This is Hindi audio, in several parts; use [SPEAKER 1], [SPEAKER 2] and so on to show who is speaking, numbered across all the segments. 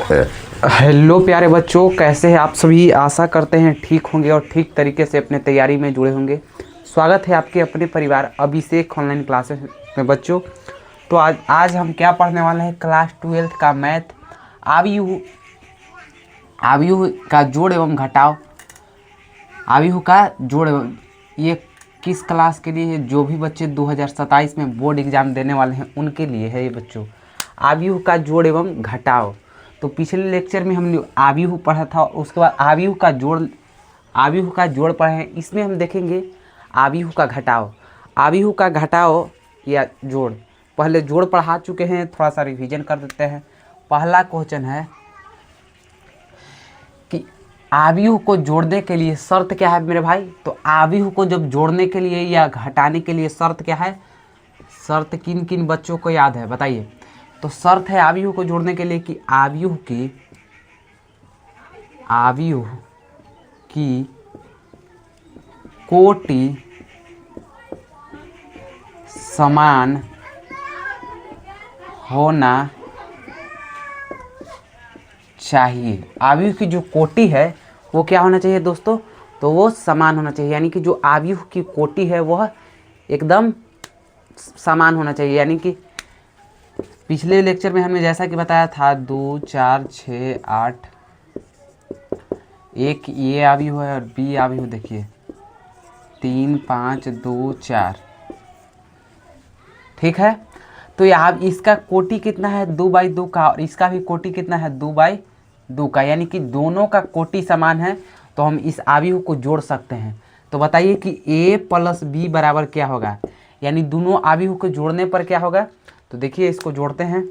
[SPEAKER 1] हेलो प्यारे बच्चों, कैसे हैं आप सभी। आशा करते हैं ठीक होंगे और ठीक तरीके से अपने तैयारी में जुड़े होंगे। स्वागत है आपके अपने परिवार अभिषेक ऑनलाइन क्लासेस में बच्चों। तो आज हम क्या पढ़ने वाले हैं, क्लास 12 का मैथ आव्यूह का जोड़ एवं घटाव। आव्यूह का जोड़ एवं ये किस क्लास के लिए है? जो भी बच्चे 2027 में बोर्ड एग्जाम देने वाले हैं उनके लिए है ये बच्चों, आव्यूह का जोड़ एवं घटाव। तो पिछले लेक्चर में हमने आव्यूह पढ़ा था, उसके बाद आव्यूह का जोड़ पढ़े हैं। इसमें हम देखेंगे आव्यूह का घटाव। आव्यूह का घटाव या जोड़, पहले जोड़ पढ़ा चुके हैं, थोड़ा सा रिवीजन कर देते हैं। पहला क्वेश्चन है कि आव्यूह को जोड़ने के लिए शर्त क्या है मेरे भाई। तो आव्यूह को जब जोड़ने के लिए या घटाने के लिए शर्त क्या है, शर्त किन किन बच्चों को याद है बताइए। तो शर्त है आव्यूह को जोड़ने के लिए कि आव्यूह की कोटि समान होना चाहिए। आव्यूह की जो कोटि है वो क्या होना चाहिए दोस्तों, तो वो समान होना चाहिए। यानी कि जो आव्यूह की कोटि है वह एकदम समान होना चाहिए। यानी कि पिछले लेक्चर में हमने जैसा कि बताया था 2, 4, 6, 8, एक ये आव्यूह है और बी आव्यूह देखिए 3, 5, 2, 4, ठीक है। तो यहाँ इसका कोटि कितना है 2/2 का, और इसका भी कोटि कितना है 2/2 का। यानी कि दोनों का कोटि समान है, तो हम इस आव्यूह को जोड़ सकते हैं। तो बताइए कि a + b बराबर क्या होगा। यानी दोनों आव्यूह को जोड़ने पर क्या होगा। तो देखिए इसको जोड़ते हैं,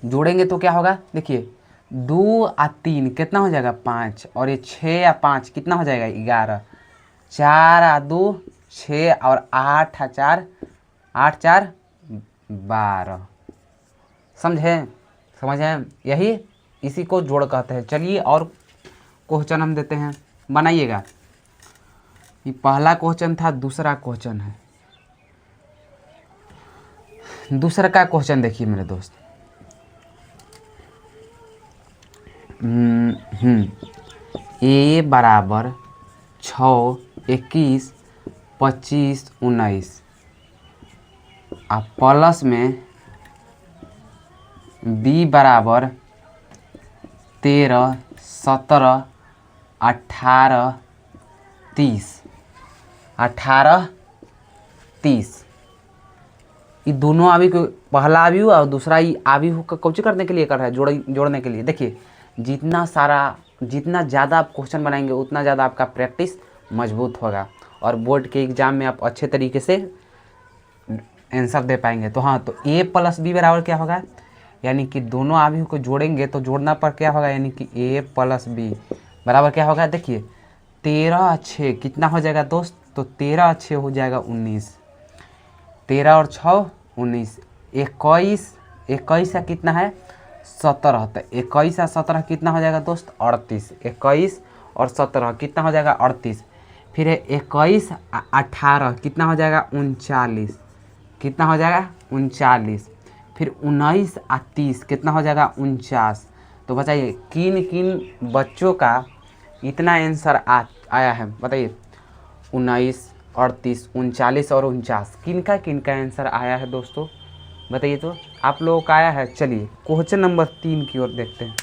[SPEAKER 1] जोड़ेंगे तो क्या होगा, देखिए 2 और 3 कितना हो जाएगा 5, और ये 6 या 5 कितना हो जाएगा 11, 4 और 2 6, और 8 और 4 12। समझे यही इसी को जोड़ कहते हैं। चलिए और क्वेश्चन हम देते हैं, बनाइएगा। ये पहला क्वेश्चन था, दूसरा क्वेश्चन है। दूसरा का क्वेश्चन देखिए मेरे दोस्त। a बराबर 6, 21, 25, 19 और प्लस में b बराबर 13, 17, 18, 30। ये दोनों आव्यूह को, पहला आव्यूह और दूसरा ही आव्यूह का कौची करने के लिए कर रहा है, जोड़ने के लिए। देखिए जितना ज़्यादा आप क्वेश्चन बनाएंगे उतना ज़्यादा आपका प्रैक्टिस मजबूत होगा और बोर्ड के एग्ज़ाम में आप अच्छे तरीके से आंसर दे पाएंगे। तो हाँ, तो a + b बराबर क्या होगा, यानी कि दोनों आव्यूह को जोड़ेंगे तो जोड़ना पर क्या होगा, यानी कि a + b बराबर क्या होगा। देखिए 13 और 6 कितना हो जाएगा दोस्त, तो 13 और 6 हो जाएगा 19, 13 और 6 19, 21 का कितना है 17, तो 21 और 17 कितना हो जाएगा दोस्त 38, 21 और 17 कितना हो जाएगा 38। फिर है 21 और 18 कितना हो जाएगा 39, कितना हो जाएगा 39। फिर 19 और 30 कितना हो जाएगा 49। तो बताइए किन किन बच्चों का इतना आंसर आया है बताइए, 19, 38, 39 और 49 किन का आंसर आया है दोस्तों बताइए। तो आप लोगों का आया है। चलिए क्वेश्चन नंबर 3 की ओर देखते हैं।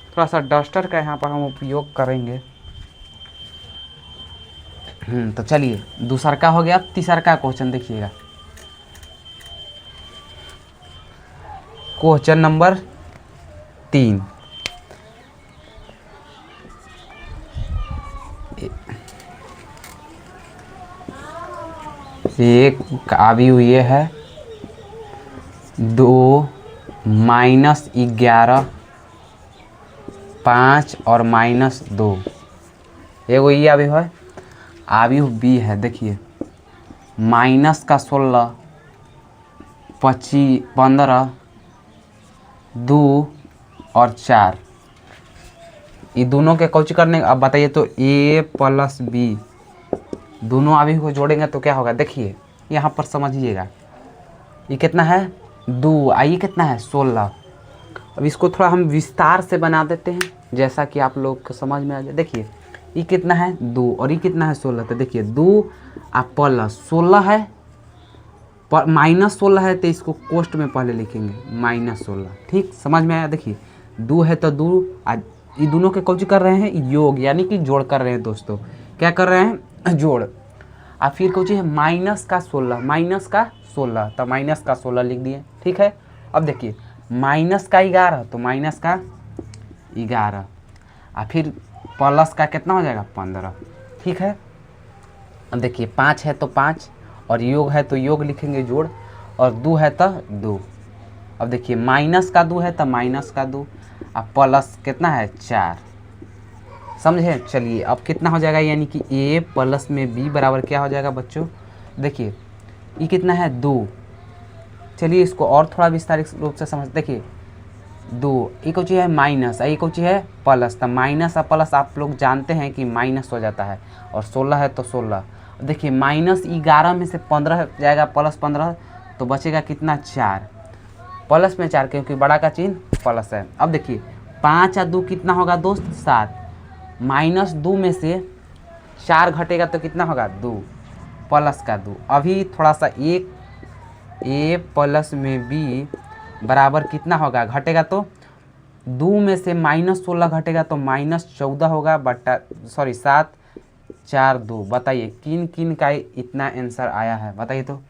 [SPEAKER 1] थोड़ा सा डस्टर का यहाँ पर हम उपयोग करेंगे। तो चलिए दूसरा का हो गया, तीसरा का क्वेश्चन देखिएगा। क्वेश्चन नंबर 3, एक आव्यूह ये है 2 - 11, 5 और -2। एगो ये आव्यूह है, आव्यूह b है। देखिए -16, 25, 15, 2 और 4, ये दोनों के कौची करने। अब बताइए तो a + b दोनों आव्यूह को जोड़ेंगे तो क्या होगा। देखिए यहाँ पर समझिएगा, ये कितना है 2, ये कितना है 16, अब इसको थोड़ा हम विस्तार से बना देते हैं, जैसा कि आप लोग को समझ में आ जाए। देखिए ये कितना है 2 और ये कितना है 16। तो देखिए 2 आप प्लस 16 है, माइनस 16 है, तो इसको कोष्ट में पहले लिखेंगे -16। ठीक, समझ में आया। देखिए 2 है तो 2, ये दोनों के कौन कर रहे हैं योग, यानी कि जोड़ कर रहे हैं दोस्तों। क्या कर रहे हैं जोड़। और फिर कौन है माइनस का 16, माइनस का 16, तो माइनस का 16 लिख दिए। ठीक है, अब देखिए माइनस का 11, तो माइनस का 11, और फिर प्लस का कितना हो जाएगा 15। ठीक है, अब देखिए 5 है तो 5, और योग है तो योग लिखेंगे जोड़, और 2 है तो 2। अब देखिए माइनस का 2 है तो माइनस का 2, अब प्लस कितना है 4। समझे। चलिए अब कितना हो जाएगा, यानी कि a प्लस में b बराबर क्या हो जाएगा बच्चों। देखिए ये कितना है 2। चलिए इसको और थोड़ा विस्तारित रूप से समझ। देखिए 2, ये कौन चीज़ है माइनस, ये कौन चीज़ है प्लस। तो माइनस और प्लस आप लोग जानते हैं कि माइनस हो जाता है, और 16 है तो 16। देखिए -11 में से 15 जाएगा, प्लस 15, तो बचेगा कितना 4, प्लस में 4, क्योंकि बड़ा का चिन्ह प्लस है। अब देखिए 5 और 2 कितना होगा दोस्त 7, -2 में से 4 घटेगा तो कितना होगा 2, प्लस का 2। अभी थोड़ा सा एक a प्लस में b बराबर कितना होगा घटेगा, तो 2 में से -16 घटेगा तो -14 होगा, बटा 7 4 2। बताइए किन किन का इतना आंसर आया है, बताइए तो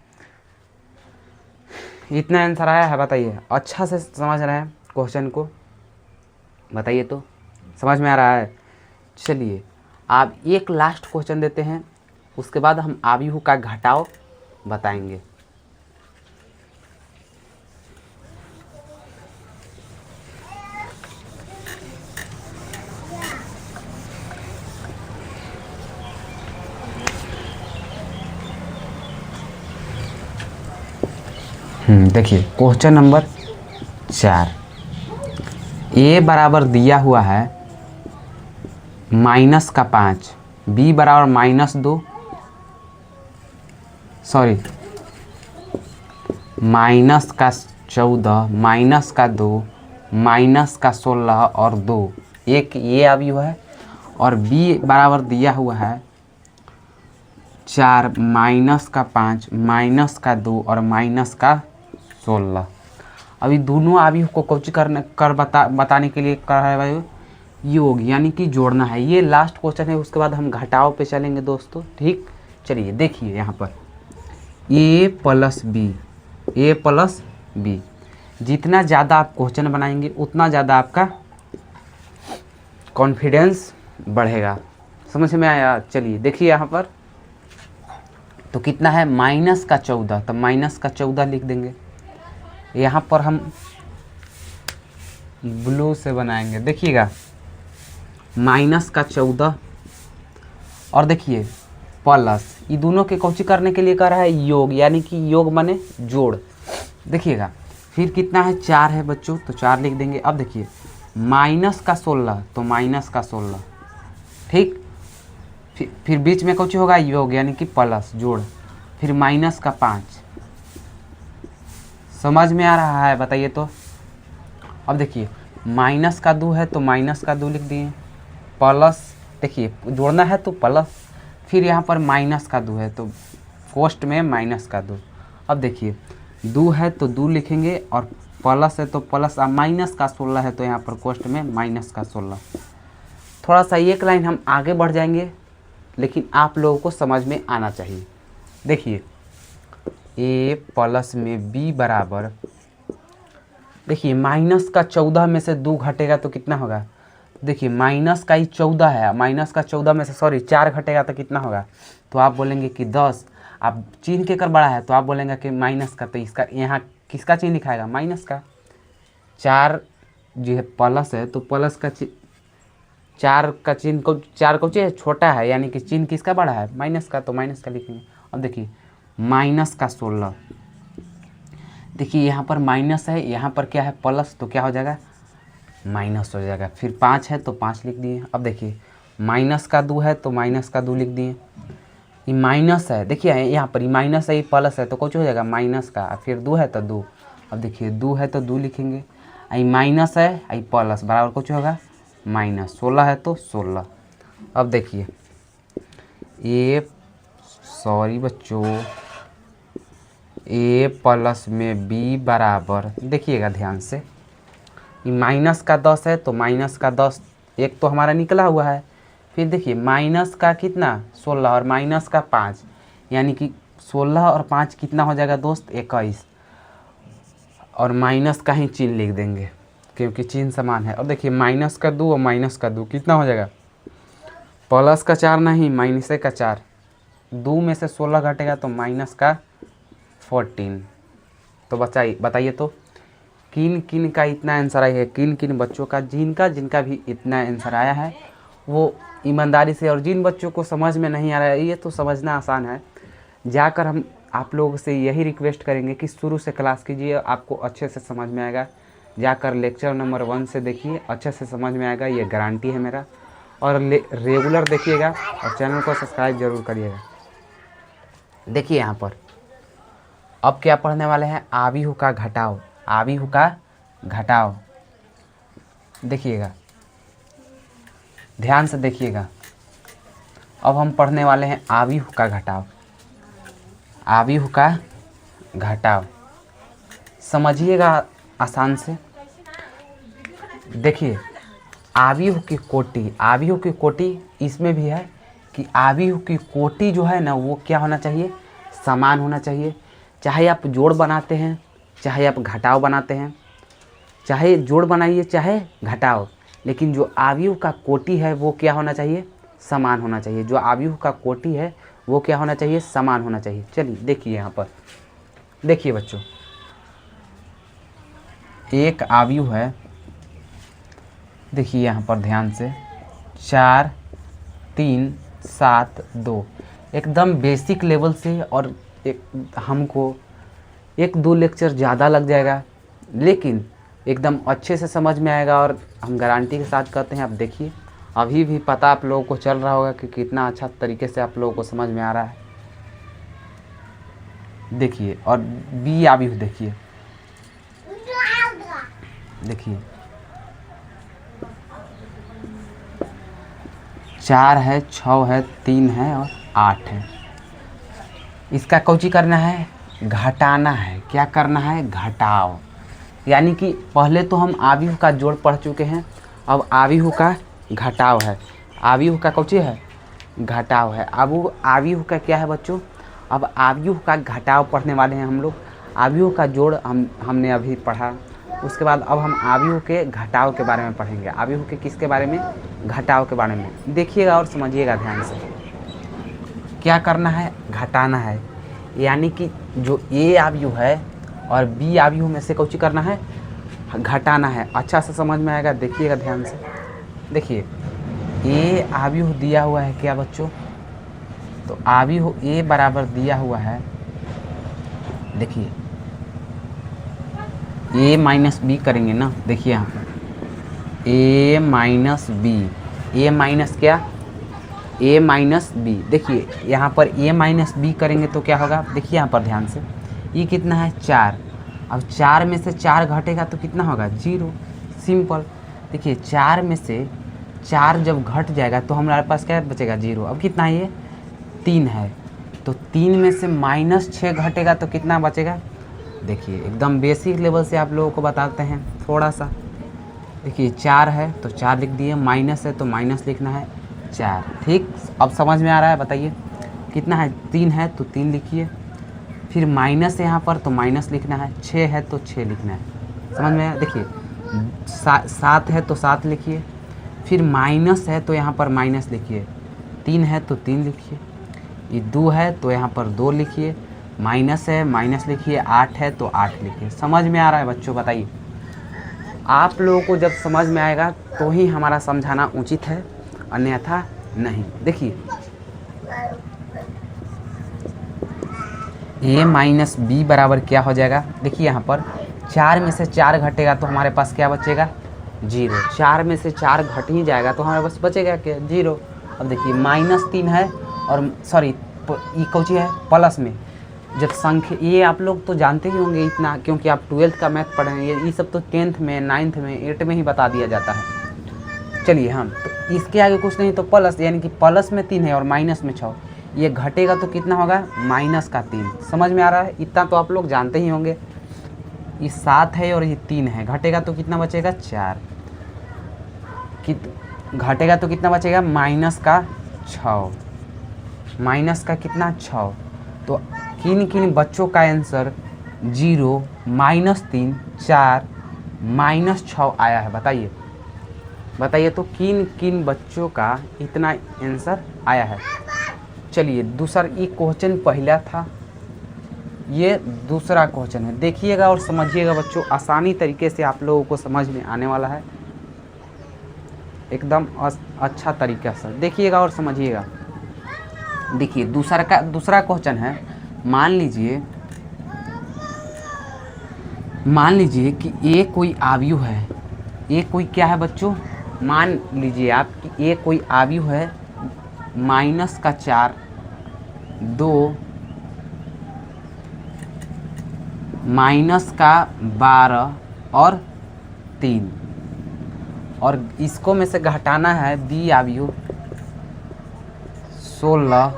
[SPEAKER 1] इतना आंसर आया है, बताइए। अच्छा से समझ रहे हैं क्वेश्चन को, बताइए तो समझ में आ रहा है। चलिए आप एक लास्ट क्वेश्चन देते हैं, उसके बाद हम आव्यूह का घटाव बताएंगे। देखिए क्वेश्चन नंबर 4, a बराबर दिया हुआ है -5, b बराबर -2, सॉरी -14, -2, -16 और 2, एक ये अवयव है, और b बराबर दिया हुआ है 4, -5, -2 और -16। अभी दोनों अवयव को कुछ बताने के लिए कर है भाई योग, यानी कि जोड़ना है। ये लास्ट क्वेश्चन है, उसके बाद हम घटाव पे चलेंगे दोस्तों। ठीक, चलिए देखिए यहाँ पर a प्लस b, जितना ज़्यादा आप क्वेश्चन बनाएंगे उतना ज़्यादा आपका कॉन्फिडेंस बढ़ेगा। समझ में आया। चलिए देखिए यहाँ पर तो कितना है -14, तो -14 लिख देंगे। यहाँ पर हम ब्लू से बनाएंगे, देखिएगा -14, और देखिए प्लस, ये दोनों के कौची करने के लिए कर रहा है योग, यानी कि योग माने जोड़। देखिएगा फिर कितना है 4 है बच्चों, तो 4 लिख देंगे। अब देखिए -16, तो -16। ठीक, फिर बीच में कौची होगा योग, यानी कि प्लस जोड़, फिर -5। समझ में आ रहा है, बताइए तो। अब देखिए -2 है तो -2 लिख दिए, प्लस, देखिए जोड़ना है तो प्लस, फिर यहाँ पर -2 है तो कोष्ट में -2। अब देखिए 2 है तो 2 लिखेंगे, और प्लस है तो प्लस, और -16 है तो यहाँ पर कोष्ट में -16। थोड़ा सा एक लाइन हम आगे बढ़ जाएंगे, लेकिन आप लोगों को समझ में आना चाहिए। देखिए a प्लस में b बराबर, देखिए -14 में से 2 घटेगा तो कितना होगा। देखिए -14 है, -14 में से 4 घटेगा तो कितना होगा, तो आप बोलेंगे कि 10। आप चिन्ह के कर बड़ा है तो आप बोलेंगे कि माइनस का, तो इसका यहाँ किसका चिन्ह लिखाएगा माइनस का। 4 जो है प्लस है तो प्लस का 4 का चिन्ह को 4 को चाहिए छोटा है, यानी कि चिन्ह किसका बड़ा है माइनस का, तो माइनस का लिखेंगे। अब देखिए -16, देखिए यहाँ पर माइनस है, यहाँ पर क्या है प्लस, तो क्या हो जाएगा माइनस हो जाएगा। फिर 5 है तो 5 लिख दिए। अब देखिए -2 है तो -2 लिख दिए। ये माइनस है, देखिए यहाँ पर ये माइनस है, ये प्लस है, तो कुछ हो जाएगा माइनस का, फिर 2 है तो 2। अब देखिए 2 है तो 2 लिखेंगे, आई माइनस है आई प्लस बराबर कुछ होगा माइनस, 16 है तो 16। अब देखिए सॉरी बच्चों, a प्लस में b बराबर, देखिएगा ध्यान से, ये माइनस का 10 है तो माइनस का 10 एक तो हमारा निकला हुआ है, फिर देखिए माइनस का कितना 16 और माइनस का 5, यानी कि 16 और 5 कितना हो जाएगा दोस्त 21, और माइनस का ही चिन्ह लिख देंगे क्योंकि चिन्ह समान है। और देखिए माइनस का 2 और माइनस का 2 कितना हो जाएगा, प्लस का 4 नहीं माइनस का 4, 2 में से 16 घटेगा तो माइनस का 14। तो बताइए तो किन किन का इतना आंसर आया है, किन किन बच्चों का जिनका भी इतना आंसर आया है वो ईमानदारी से, और जिन बच्चों को समझ में नहीं आ रहा है ये तो समझना आसान है, जाकर हम आप लोगों से यही रिक्वेस्ट करेंगे कि शुरू से क्लास कीजिए, आपको अच्छे से समझ में आएगा। जाकर लेक्चर नंबर 1 से देखिए, अच्छे से समझ में आएगा, ये गारंटी है मेरा। और रेगुलर देखिएगा और चैनल को सब्सक्राइब जरूर करिएगा। देखिए यहाँ पर अब क्या पढ़ने वाले हैं, आव्यूह का घटाव, आव्यूह का घटाव। देखिएगा ध्यान से देखिएगा, अब हम पढ़ने वाले हैं आव्यूह का घटाव, आव्यूह का घटाव। समझिएगा आसान से। देखिए आव्यूह की कोटि, आव्यूह की कोटि इसमें भी है कि आव्यूह की कोटि जो है ना वो क्या होना चाहिए, समान होना चाहिए। चाहे आप जोड़ बनाते हैं, चाहे आप घटाव बनाते हैं, चाहे जोड़ बनाइए चाहे घटाव, लेकिन जो आव्यूह का कोटि है वो क्या होना चाहिए, समान होना चाहिए। जो आव्यूह का कोटि है वो क्या होना चाहिए, समान होना चाहिए। चलिए देखिए यहाँ पर, देखिए बच्चों एक आव्यूह है, देखिए यहाँ पर ध्यान से, 4 3 7 2, एकदम बेसिक लेवल से, और हमको 1-2 लेक्चर ज़्यादा लग जाएगा लेकिन एकदम अच्छे से समझ में आएगा, और हम गारंटी के साथ कहते हैं। आप देखिए अभी भी पता आप लोगों को चल रहा होगा कि कितना अच्छा तरीके से आप लोगों को समझ में आ रहा है। देखिए और बी आव्यूह देखिए, देखिए 4 है, 6 है, 3 है और 8 है। इसका कौची करना है, घटाना है। क्या करना है, घटाव। यानी कि पहले तो हम आव्यूह का जोड़ पढ़ चुके हैं, अब आव्यूह का घटाव है। आव्यूह का कौची है, घटाव है। अब आव्यूह का क्या है बच्चों, अब आव्यूह का घटाव पढ़ने वाले हैं हम लोग। आव्यूह का जोड़ हमने अभी पढ़ा, उसके बाद अब हम आव्यूह के घटाव के बारे में पढ़ेंगे। आव्यूह के किसके बारे में, घटाव के बारे में। देखिएगा और समझिएगा ध्यान से। क्या करना है, घटाना है। यानी कि जो ए आव्यूह है और बी आव्यूह में से कौची करना है, घटाना है। अच्छा से समझ में आएगा, देखिएगा ध्यान से। देखिए ए आव्यूह दिया हुआ है क्या बच्चों, तो आव्यूह ए बराबर दिया हुआ है, देखिए ए माइनस बी करेंगे ना। देखिए यहाँ पर ए माइनस बी, ए माइनस क्या, ए माइनस बी। देखिए यहाँ पर ए माइनस बी करेंगे तो क्या होगा, देखिए यहाँ पर ध्यान से, ये कितना है 4। अब 4 में से 4 घटेगा तो कितना होगा, 0। सिंपल। देखिए 4 में से 4 जब घट जाएगा तो हमारे पास क्या बचेगा, 0। अब कितना है, ये 3 है, तो 3 में से -6 घटेगा तो कितना बचेगा। देखिए एकदम बेसिक लेवल से आप लोगों को बताते हैं थोड़ा सा। देखिए 4 है तो 4 लिख दिए, माइनस है तो माइनस लिखना है 4। ठीक, अब समझ में आ रहा है, बताइए कितना है, 3 है तो 3 लिखिए, फिर माइनस है यहाँ पर तो माइनस लिखना है, 6 है तो 6 लिखना है। समझ में आया। देखिए 7 है तो 7 लिखिए, फिर माइनस है तो यहाँ पर माइनस लिखिए, 3 है तो 3 लिखिए, ये 2 है तो यहाँ पर 2 लिखिए, माइनस है माइनस लिखिए, 8 है तो 8 लिखिए। समझ में आ रहा है बच्चों, बताइए। आप लोगों को जब समझ में आएगा तो ही हमारा समझाना उचित है, अन्यथा नहीं। देखिए ए माइनस बी बराबर क्या हो जाएगा, देखिए यहाँ पर 4 में से 4 घटेगा तो हमारे पास क्या बचेगा, 0। 4 में से 4 घट ही जाएगा तो हमारे पास बचेगा क्या, 0। अब देखिए -3 है और सॉरी ये कौची है, प्लस में जब संख्या, ये आप लोग तो जानते ही होंगे इतना, क्योंकि आप 12th का मैथ पढ़े हैं। ये सब तो 10th में, 9th में, 8th में ही बता दिया जाता है। चलिए हम तो इसके आगे कुछ नहीं तो प्लस, यानी कि प्लस में 3 है और माइनस में 6। ये घटेगा तो कितना होगा, माइनस का 3। समझ में आ रहा है? इतना तो आप लोग जानते ही होंगे। ये 7 है और ये 3 है, घटेगा तो कितना बचेगा, 4। घटेगा तो कितना बचेगा, माइनस का 6। माइनस का कितना, 6। तो किन किन बच्चों का आंसर 0, -3, 4, -6 आया है, बताइए बताइए। तो किन किन बच्चों का इतना आंसर आया है। चलिए दूसरा, ये क्वेश्चन पहला था, ये दूसरा क्वेश्चन है। देखिएगा और समझिएगा बच्चों, आसानी तरीके से आप लोगों को समझ में आने वाला है, एकदम अच्छा तरीका से देखिएगा और समझिएगा। देखिए दूसरा क्वेश्चन है। मान लीजिए कि ए कोई आयु है। ए कोई क्या है बच्चों, मान लीजिए आप कि ए कोई आयु है, -4, 2, -12 और 3, और इसको में से घटाना है बी आयु 16,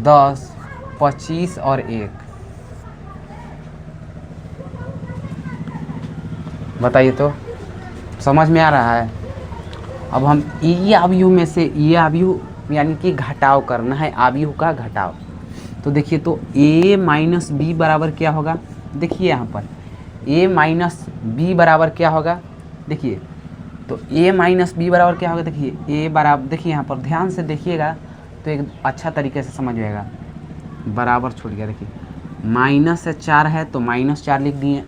[SPEAKER 1] 10, 25 और 1। बताइए तो, समझ में आ रहा है? अब हम ये आयु में से, ये आयु यानी कि घटाव करना है, आयु का घटाव। तो देखिए तो a माइनस बी बराबर क्या होगा। देखिए यहाँ पर a माइनस बी बराबर क्या होगा। देखिए तो a माइनस बी बराबर क्या होगा। देखिए a बराबर, देखिए यहाँ पर ध्यान से देखिएगा तो एक अच्छा तरीके से समझ जाएगा। बराबर छूट गया, देखिए -4 है तो -4 लिख दिए।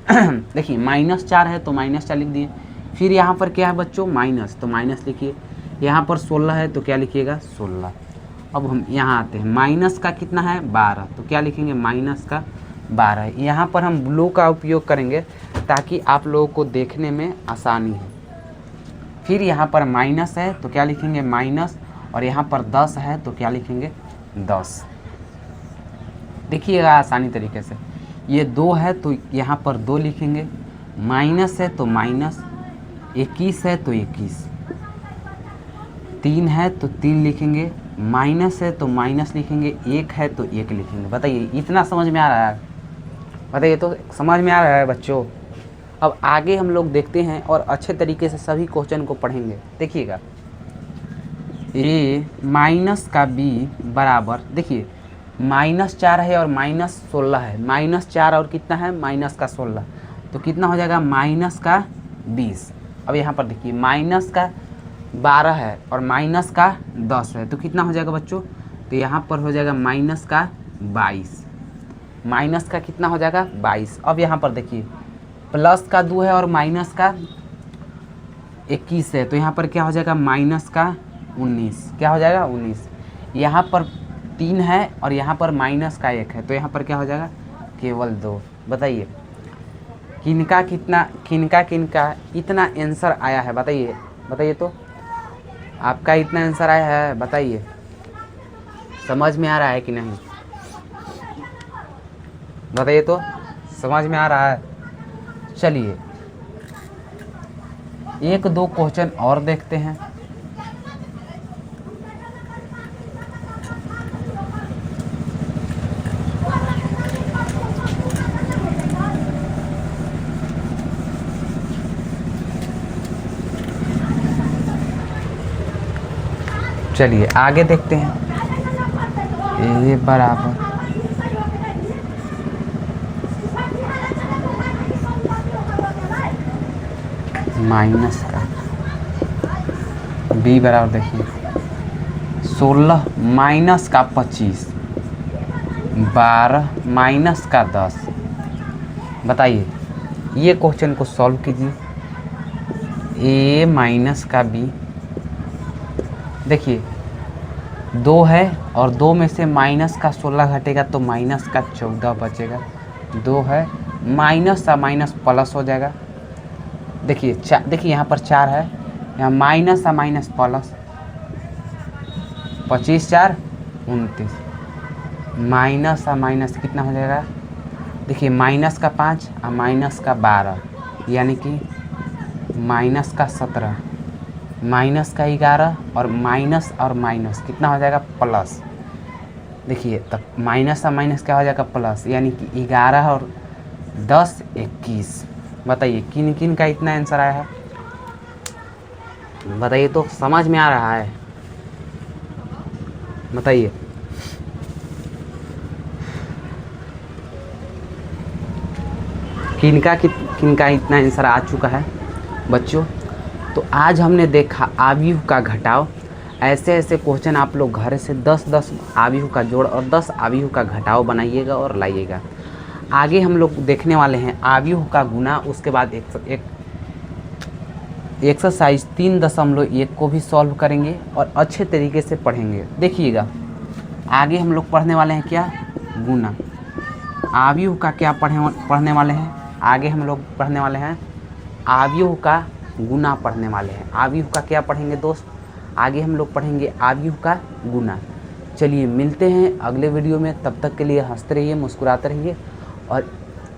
[SPEAKER 1] देखिए -4 है तो -4 लिख दिए। फिर यहाँ पर क्या है बच्चों, माइनस, तो माइनस लिखिए। यहाँ पर 16 है तो क्या लिखिएगा, 16। अब हम यहाँ आते हैं, माइनस का कितना है, 12, तो क्या लिखेंगे, माइनस का 12। यहाँ पर हम ब्लू का उपयोग करेंगे ताकि आप लोगों को देखने में आसानी हो। फिर यहाँ पर माइनस है तो क्या लिखेंगे, माइनस, और यहाँ पर 10 है तो क्या लिखेंगे, 10। देखिएगा आसानी तरीके से। ये 2 है तो यहाँ पर 2 लिखेंगे, माइनस है तो माइनस, 21 है तो 21, 3 है तो 3 लिखेंगे, माइनस है तो माइनस लिखेंगे, 1 है तो 1 लिखेंगे। बताइए इतना समझ में आ रहा है? बताइए तो, समझ में आ रहा है बच्चों? अब आगे हम लोग देखते हैं और अच्छे तरीके से सभी क्वेश्चन को पढ़ेंगे। देखिएगा, a माइनस का b बराबर, देखिए -4 है और -16 है, -4 और कितना है, माइनस का 16, तो कितना हो जाएगा, माइनस का 20। अब यहाँ पर देखिए माइनस का 12 है और माइनस का 10 है, तो कितना हो जाएगा बच्चों, तो यहाँ पर हो जाएगा माइनस का 22। माइनस का कितना हो जाएगा, 22। अब यहाँ पर देखिए प्लस का 2 है और माइनस का 21 है, तो यहाँ पर क्या हो जाएगा, माइनस का 19। क्या हो जाएगा, 19। यहाँ पर 3 है और यहाँ पर माइनस का 1 है, तो यहाँ पर क्या हो जाएगा, केवल 2। बताइए किनका किनका इतना आंसर आया है। बताइए तो, आपका इतना आंसर आया है, बताइए समझ में आ रहा है कि नहीं। बताइए तो, समझ में आ रहा है? चलिए 1-2 क्वेश्चन और देखते हैं। चलिए आगे देखते हैं। ए बराबर माइनस का बी बराबर, देखिए 16 माइनस का 25, 12 माइनस का 10। बताइए ये क्वेश्चन को सॉल्व कीजिए। ए माइनस का बी, देखिए 2 है और 2 में से माइनस का 16 घटेगा तो माइनस का 14 बचेगा। 2 है, माइनस का माइनस प्लस हो जाएगा। देखिए देखिए यहाँ पर 4 है, यहाँ माइनस का माइनस प्लस, 25 4 29। माइनस और माइनस कितना हो जाएगा, देखिए माइनस का 5 और माइनस का 12, यानी कि माइनस का 17, माइनस का 11 और माइनस कितना हो जाएगा प्लस। देखिए तब माइनस और माइनस क्या हो जाएगा प्लस, यानी कि 11 और 10 21। बताइए किन किन का इतना आंसर आया है, बताइए तो, समझ में आ रहा है, बताइए। किनका इतना आंसर आ चुका है बच्चों। तो आज हमने देखा आव्यूह का घटाव। ऐसे ऐसे क्वेश्चन आप लोग घर से 10-10 आव्यूह का जोड़ और 10 आव्यूह का घटाव बनाइएगा और लाइएगा। आगे हम लोग देखने वाले हैं आव्यूह का गुना, उसके बाद एक्सरसाइज 3.1 को भी सॉल्व करेंगे और अच्छे तरीके से पढ़ेंगे। देखिएगा आगे हम लोग पढ़ने वाले हैं क्या, गुना। आव्यूह का क्या पढ़ने वाले हैं, आगे हम लोग पढ़ने वाले हैं आव्यूह का गुना पढ़ने वाले हैं। आव्यूह का क्या पढ़ेंगे दोस्त, आगे हम लोग पढ़ेंगे आव्यूह का गुना। चलिए मिलते हैं अगले वीडियो में, तब तक के लिए हंसते रहिए, मुस्कुराते रहिए और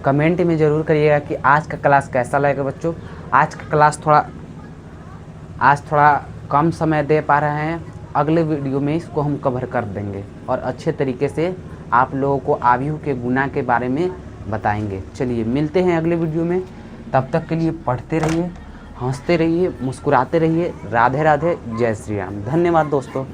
[SPEAKER 1] कमेंट में ज़रूर करिएगा कि आज का क्लास कैसा लगा बच्चों। आज का क्लास थोड़ा कम समय दे पा रहे हैं, अगले वीडियो में इसको हम कवर कर देंगे और अच्छे तरीके से आप लोगों को आव्यूह के गुना के बारे में बताएंगे। चलिए मिलते हैं अगले वीडियो में, तब तक के लिए पढ़ते रहिए, हंसते रहिए, मुस्कुराते रहिए। राधे राधे, जय श्री राम। धन्यवाद दोस्तों।